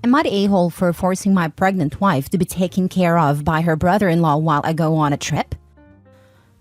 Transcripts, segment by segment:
Am I the a-hole for forcing my pregnant wife to be taken care of by her brother-in-law while I go on a trip?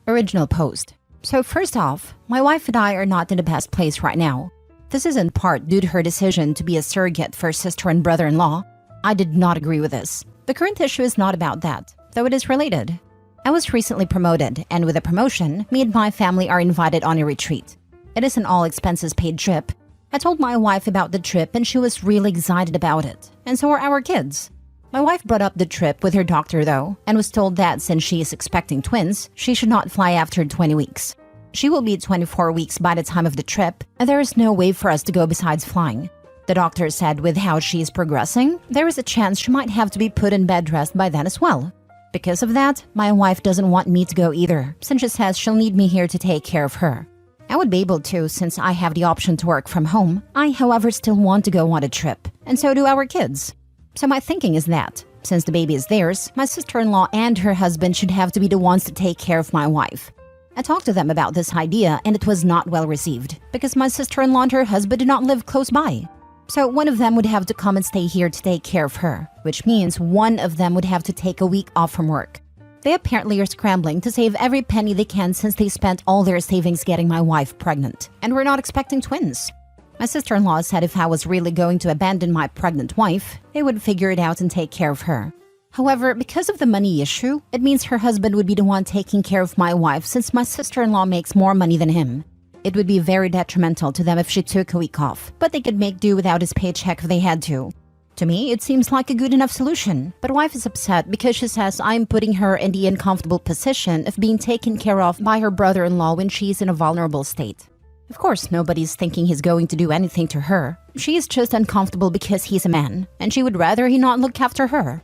Original post. So first off, my wife and I are not in the best place right now. This is in part due to her decision to be a surrogate for sister and brother-in-law. I did not agree with this. The current issue is not about that, though it is related. I was recently promoted, and with a promotion, me and my family are invited on a retreat. It is an all-expenses-paid trip. I told my wife about the trip and she was really excited about it, and so are our kids. My wife brought up the trip with her doctor though, and was told that since she is expecting twins, she should not fly after 20 weeks. She will be 24 weeks by the time of the trip, and there is no way for us to go besides flying. The doctor said with how she is progressing, there is a chance she might have to be put in bed rest by then as well. Because of that, my wife doesn't want me to go either, since she says she'll need me here to take care of her. I would be able to since I have the option to work from home. I, however, still want to go on a trip, and so do our kids. So my thinking is that, since the baby is theirs, my sister-in-law and her husband should have to be the ones to take care of my wife. I talked to them about this idea and it was not well received, because my sister-in-law and her husband do not live close by. So one of them would have to come and stay here to take care of her, which means one of them would have to take a week off from work. They apparently are scrambling to save every penny they can since they spent all their savings getting my wife pregnant, and we're not expecting twins. My sister-in-law said if I was really going to abandon my pregnant wife, they would figure it out and take care of her. However, because of the money issue, it means her husband would be the one taking care of my wife since my sister-in-law makes more money than him. It would be very detrimental to them if she took a week off, but they could make do without his paycheck if they had to. To me, it seems like a good enough solution, but wife is upset because she says I'm putting her in the uncomfortable position of being taken care of by her brother-in-law when she's in a vulnerable state. Of course, nobody's thinking he's going to do anything to her. She is just uncomfortable because he's a man, and she would rather he not look after her.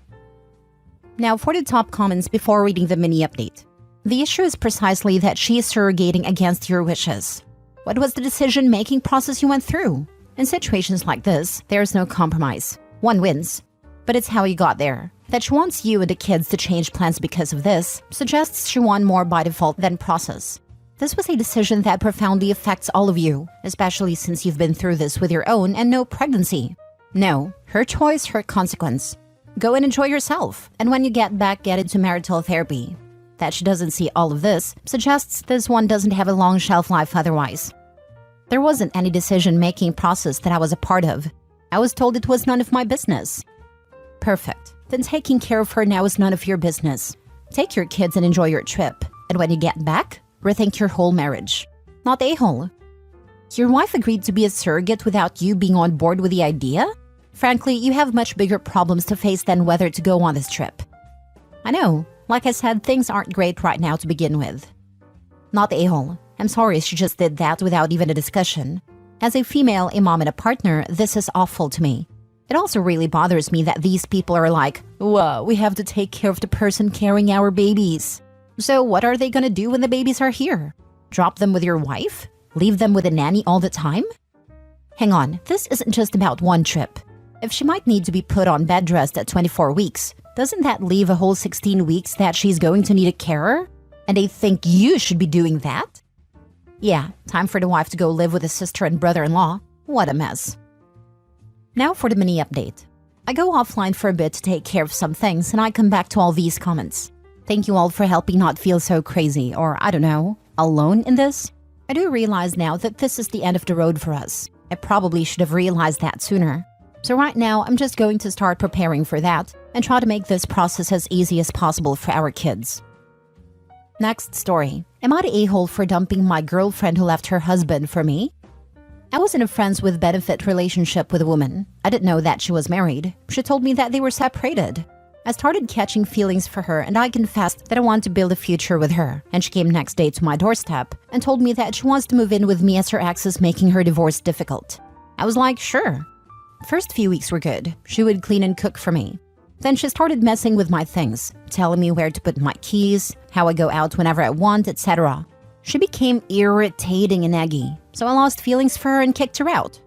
Now for the top comments before reading the mini update. The issue is precisely that she is surrogating against your wishes. What was the decision-making process you went through? In situations like this, there is no compromise. One wins. But it's how you got there. That she wants you and the kids to change plans because of this suggests she won more by default than process. This was a decision that profoundly affects all of you, especially since you've been through this with your own and no pregnancy. No, her choice, her consequence. Go and enjoy yourself, and when you get back, get into marital therapy. That she doesn't see all of this suggests this one doesn't have a long shelf life otherwise. There wasn't any decision-making process that I was a part of. I was told it was none of my business. Perfect. Then taking care of her now is none of your business. Take your kids and enjoy your trip. And when you get back, rethink your whole marriage. Not a-hole. Your wife agreed to be a surrogate without you being on board with the idea? Frankly, you have much bigger problems to face than whether to go on this trip. I know. Like I said, things aren't great right now to begin with. Not a-hole. I'm sorry she just did that without even a discussion. As a female, a mom and a partner, this is awful to me. It also really bothers me that these people are like, whoa, we have to take care of the person carrying our babies. So what are they gonna do when the babies are here? Drop them with your wife? Leave them with a nanny all the time? Hang on, this isn't just about one trip. If she might need to be put on bed rest at 24 weeks, doesn't that leave a whole 16 weeks that she's going to need a carer? And they think you should be doing that? Yeah, time for the wife to go live with a sister and brother-in-law. What a mess. Now for the mini update. I go offline for a bit to take care of some things and I come back to all these comments. Thank you all for helping not feel so crazy or, I don't know, alone in this. I do realize now that this is the end of the road for us. I probably should have realized that sooner. So right now, I'm just going to start preparing for that and try to make this process as easy as possible for our kids. Next story. Am I the a-hole for dumping my girlfriend who left her husband for me? I was in a friends with benefit relationship with a woman. I didn't know that she was married. She told me that they were separated. I started catching feelings for her and I confessed that I want to build a future with her. And she came next day to my doorstep and told me that she wants to move in with me as her ex is making her divorce difficult. I was like, sure. First few weeks were good. She would clean and cook for me. Then she started messing with my things, telling me where to put my keys, how I go out whenever I want, etc. She became irritating and eggy, so I lost feelings for her and kicked her out.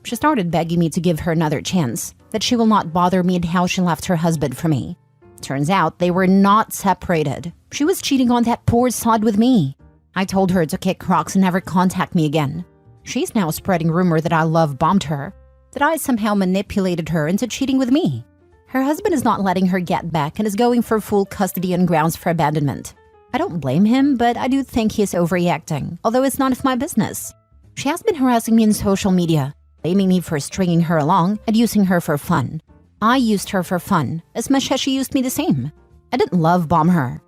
She started begging me to give her another chance, that she will not bother me and how she left her husband for me. Turns out they were not separated. She was cheating on that poor sod with me. I told her to kick rocks and never contact me again. She's now spreading rumor that I love bombed her. That I somehow manipulated her into cheating with me. Her husband is not letting her get back and is going for full custody on grounds for abandonment. I don't blame him, but I do think he's overreacting, although it's none of my business. She has been harassing me on social media, blaming me for stringing her along and using her for fun. I used her for fun, as much as she used me the same. I didn't love bomb her.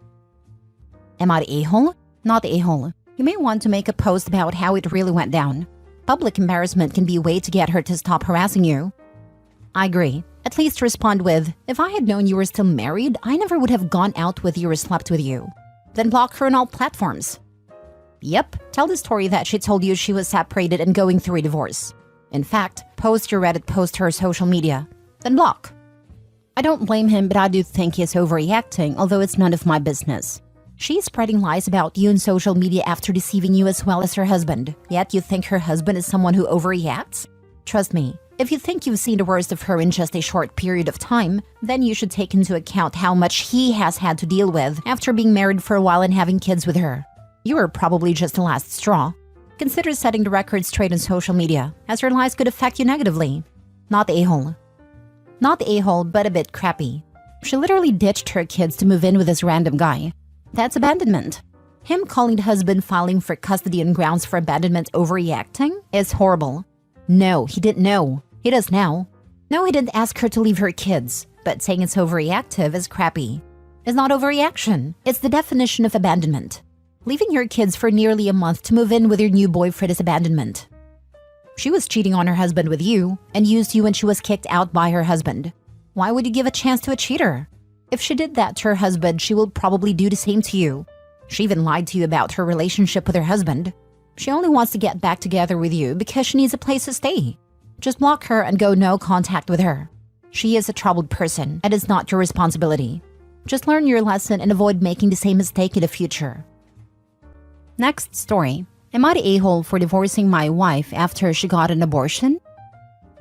Am I the a-hole? Not the a-hole. You may want to make a post about how it really went down. Public embarrassment can be a way to get her to stop harassing you. I agree. At least respond with, if I had known you were still married, I never would have gone out with you or slept with you. Then block her on all platforms. Yep, tell the story that she told you she was separated and going through a divorce. In fact, post your Reddit post to her social media. Then block. I don't blame him, but I do think he's overreacting, although it's none of my business. She's spreading lies about you on social media after deceiving you as well as her husband. Yet you think her husband is someone who overreacts? Trust me, if you think you've seen the worst of her in just a short period of time, then you should take into account how much he has had to deal with after being married for a while and having kids with her. You are probably just the last straw. Consider setting the record straight on social media, as her lies could affect you negatively. Not the a-hole. Not the a-hole, but a bit crappy. She literally ditched her kids to move in with this random guy. That's abandonment. Him calling the husband filing for custody on grounds for abandonment overreacting is horrible. No, he didn't know. He does now. No, he didn't ask her to leave her kids, but saying it's overreactive is crappy. It's not overreaction. It's the definition of abandonment. Leaving your kids for nearly a month to move in with your new boyfriend is abandonment. She was cheating on her husband with you and used you when she was kicked out by her husband. Why would you give a chance to a cheater? If she did that to her husband, she will probably do the same to you. She even lied to you about her relationship with her husband. She only wants to get back together with you because she needs a place to stay. Just block her and go no contact with her. She is a troubled person and it's not your responsibility. Just learn your lesson and avoid making the same mistake in the future. Next story. Am I the a-hole for divorcing my wife after she got an abortion?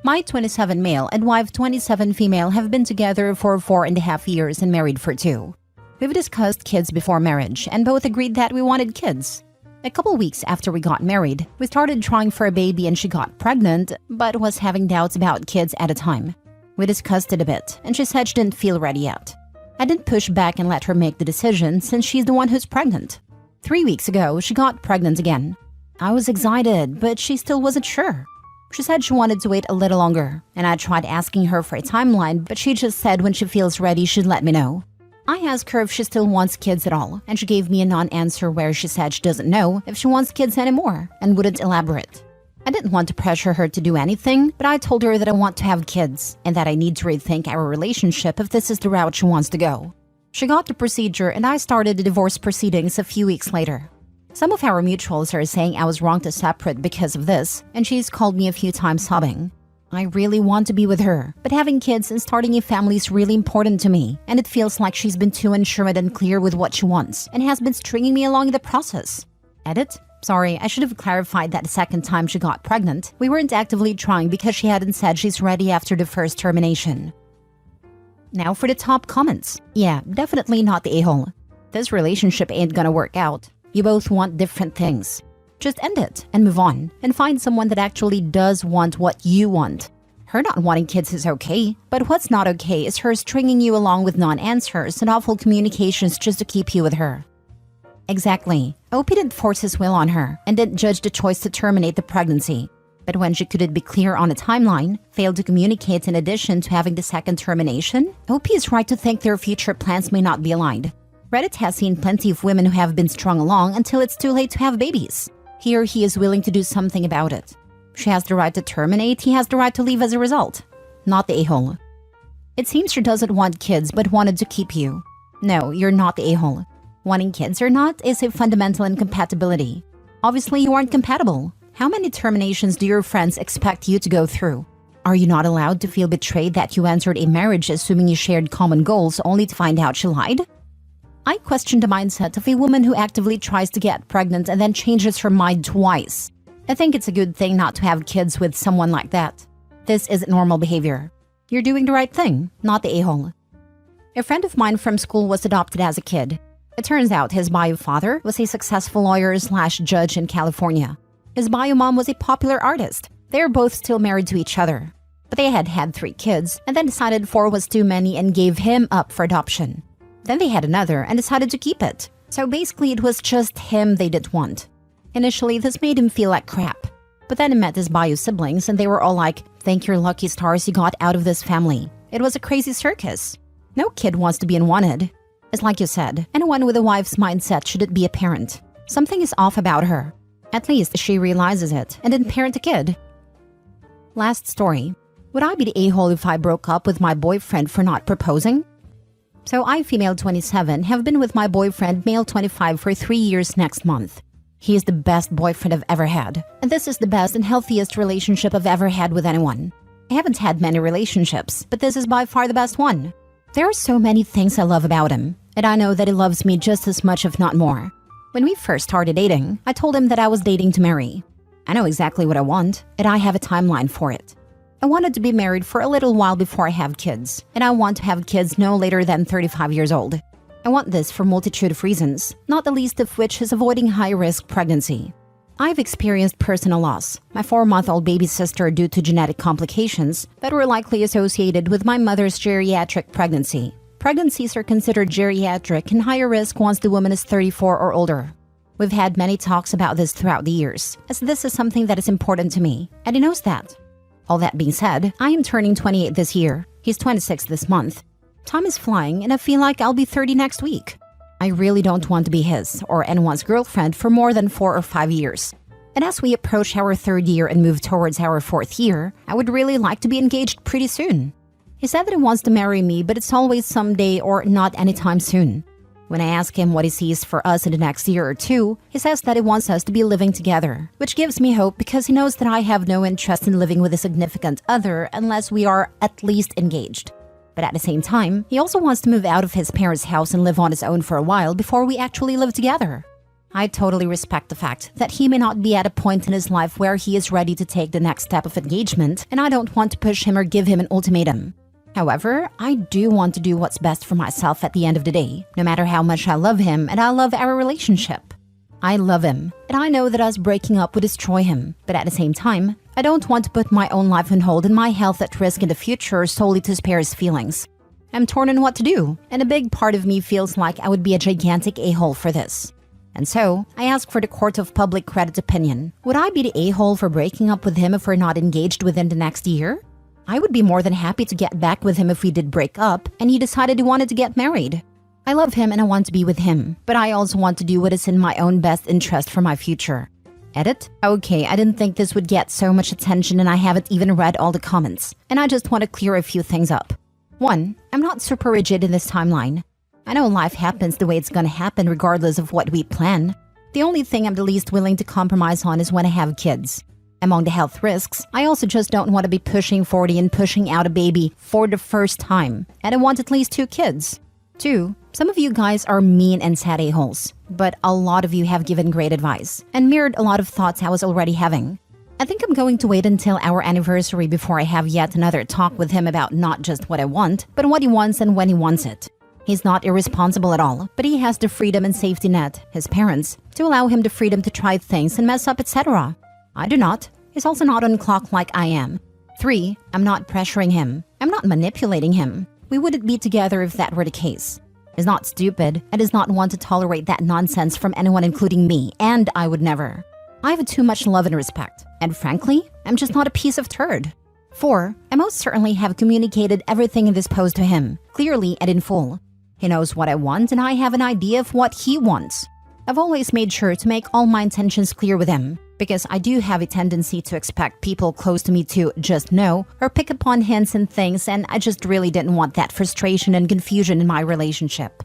My 27 male and wife 27 female have been together for 4.5 years and married for 2. We've discussed kids before marriage and both agreed that we wanted kids. A couple weeks after we got married, we started trying for a baby and she got pregnant, but was having doubts about kids at the time. We discussed it a bit and she said she didn't feel ready yet. I didn't push back and let her make the decision since she's the one who's pregnant. 3 weeks ago, she got pregnant again. I was excited, but she still wasn't sure. She said she wanted to wait a little longer, and I tried asking her for a timeline, but she just said when she feels ready, she'd let me know. I asked her if she still wants kids at all, and she gave me a non-answer where she said she doesn't know if she wants kids anymore and wouldn't elaborate. I didn't want to pressure her to do anything, but I told her that I want to have kids and that I need to rethink our relationship if this is the route she wants to go. She got the procedure and I started the divorce proceedings a few weeks later. Some of our mutuals are saying I was wrong to separate because of this, and she's called me a few times sobbing. I really want to be with her, but having kids and starting a family is really important to me, and it feels like she's been too unsure and unclear with what she wants and has been stringing me along in the process. Edit? Sorry, I should have clarified that the second time she got pregnant, we weren't actively trying because she hadn't said she's ready after the first termination. Now for the top comments. Yeah, definitely not the a-hole. This relationship ain't gonna work out. You both want different things. Just end it and move on and find someone that actually does want what you want. Her not wanting kids is okay, but what's not okay is her stringing you along with non-answers and awful communications just to keep you with her. Exactly. OP didn't force his will on her and didn't judge the choice to terminate the pregnancy. But when she couldn't be clear on a timeline, failed to communicate in addition to having the second termination, OP is right to think their future plans may not be aligned. Reddit has seen plenty of women who have been strung along until it's too late to have babies. He or he is willing to do something about it. She has the right to terminate, he has the right to leave as a result. Not the a-hole. It seems she doesn't want kids but wanted to keep you. No, you're not the a-hole. Wanting kids or not is a fundamental incompatibility. Obviously, you aren't compatible. How many terminations do your friends expect you to go through? Are you not allowed to feel betrayed that you entered a marriage assuming you shared common goals only to find out she lied? I question the mindset of a woman who actively tries to get pregnant and then changes her mind twice. I think it's a good thing not to have kids with someone like that. This isn't normal behavior. You're doing the right thing, not the a-hole. A friend of mine from school was adopted as a kid. It turns out his bio father was a successful lawyer/judge in California. His bio mom was a popular artist. They are both still married to each other. But they had had 3 kids and then decided 4 was too many and gave him up for adoption. Then they had another and decided to keep it. So basically it was just him they didn't want. Initially, this made him feel like crap. But then he met his bio siblings and they were all like, "Thank your lucky stars you got out of this family." It was a crazy circus. No kid wants to be unwanted. It's like you said, anyone with a wife's mindset shouldn't be a parent. Something is off about her. At least she realizes it and didn't parent a kid. Last story. Would I be the a-hole if I broke up with my boyfriend for not proposing? So I, female 27, have been with my boyfriend, male 25, for 3 years next month. He is the best boyfriend I've ever had, and this is the best and healthiest relationship I've ever had with anyone. I haven't had many relationships, but this is by far the best one. There are so many things I love about him, and I know that he loves me just as much, if not more. When we first started dating, I told him that I was dating to marry. I know exactly what I want, and I have a timeline for it. I wanted to be married for a little while before I have kids, and I want to have kids no later than 35 years old. I want this for a multitude of reasons, not the least of which is avoiding high-risk pregnancy. I've experienced personal loss, my 4-month-old baby sister due to genetic complications that were likely associated with my mother's geriatric pregnancy. Pregnancies are considered geriatric and higher risk once the woman is 34 or older. We've had many talks about this throughout the years, as this is something that is important to me, and he knows that. All that being said, I am turning 28 this year. He's 26 this month. Time is flying, and I feel like I'll be 30 next week. I really don't want to be his or anyone's girlfriend for more than 4 or 5 years. And as we approach our 3rd year and move towards our 4th year, I would really like to be engaged pretty soon. He said that he wants to marry me, but it's always someday or not anytime soon. When I ask him what he sees for us in the next year or 2, he says that he wants us to be living together, which gives me hope because he knows that I have no interest in living with a significant other unless we are at least engaged. But at the same time, he also wants to move out of his parents' house and live on his own for a while before we actually live together. I totally respect the fact that he may not be at a point in his life where he is ready to take the next step of engagement, and I don't want to push him or give him an ultimatum. However, I do want to do what's best for myself at the end of the day, no matter how much I love him and I love our relationship. I love him, and I know that us breaking up would destroy him, but at the same time, I don't want to put my own life on hold and my health at risk in the future solely to spare his feelings. I'm torn on what to do, and a big part of me feels like I would be a gigantic a-hole for this. And so, I ask for the court of public credit's opinion. Would I be the a-hole for breaking up with him if we're not engaged within the next year? I would be more than happy to get back with him if we did break up and he decided he wanted to get married. I love him and I want to be with him, but I also want to do what is in my own best interest for my future. Edit? Okay, I didn't think this would get so much attention and I haven't even read all the comments, and I just want to clear a few things up. 1. I'm not super rigid in this timeline. I know life happens the way it's gonna happen regardless of what we plan. The only thing I'm the least willing to compromise on is when I have kids. Among the health risks, I also just don't want to be pushing 40 and pushing out a baby for the first time, and I want at least 2 kids. 2. Some of you guys are mean and sad a-holes, but a lot of you have given great advice and mirrored a lot of thoughts I was already having. I think I'm going to wait until our anniversary before I have yet another talk with him about not just what I want, but what he wants and when he wants it. He's not irresponsible at all, but he has the freedom and safety net, his parents, to allow him the freedom to try things and mess up, etc. I do not. He's also not on clock like I am. 3. I'm not pressuring him. I'm not manipulating him. We wouldn't be together if that were the case. He's not stupid and does not want to tolerate that nonsense from anyone including me, and I would never. I have too much love and respect, and frankly, I'm just not a piece of turd. 4. I most certainly have communicated everything in this post to him, clearly and in full. He knows what I want and I have an idea of what he wants. I've always made sure to make all my intentions clear with him, because I do have a tendency to expect people close to me to just know or pick up on hints and things, and I just really didn't want that frustration and confusion in my relationship.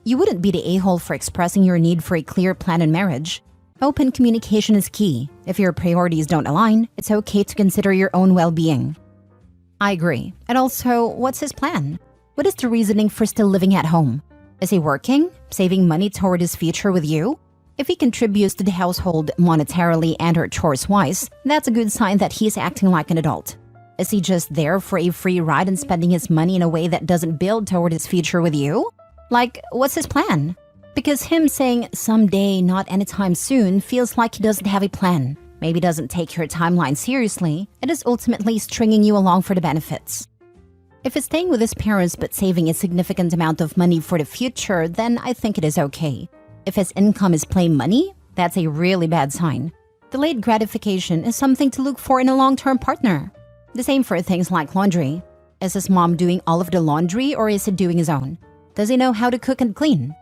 You wouldn't be the a-hole for expressing your need for a clear plan in marriage. Open communication is key. If your priorities don't align, it's okay to consider your own well-being. I agree. And also, what's his plan? What is the reasoning for still living at home? Is he working? Saving money toward his future with you? If he contributes to the household monetarily and or chores-wise, that's a good sign that he's acting like an adult. Is he just there for a free ride and spending his money in a way that doesn't build toward his future with you? Like, what's his plan? Because him saying someday, not anytime soon, feels like he doesn't have a plan. maybe doesn't take your timeline seriously, it is ultimately stringing you along for the benefits. If it's staying with his parents but saving a significant amount of money for the future, then I think it is okay. If his income is plain money, that's a really bad sign. Delayed gratification is something to look for in a long-term partner. The same for things like laundry. Is his mom doing all of the laundry or is he doing his own? Does he know how to cook and clean?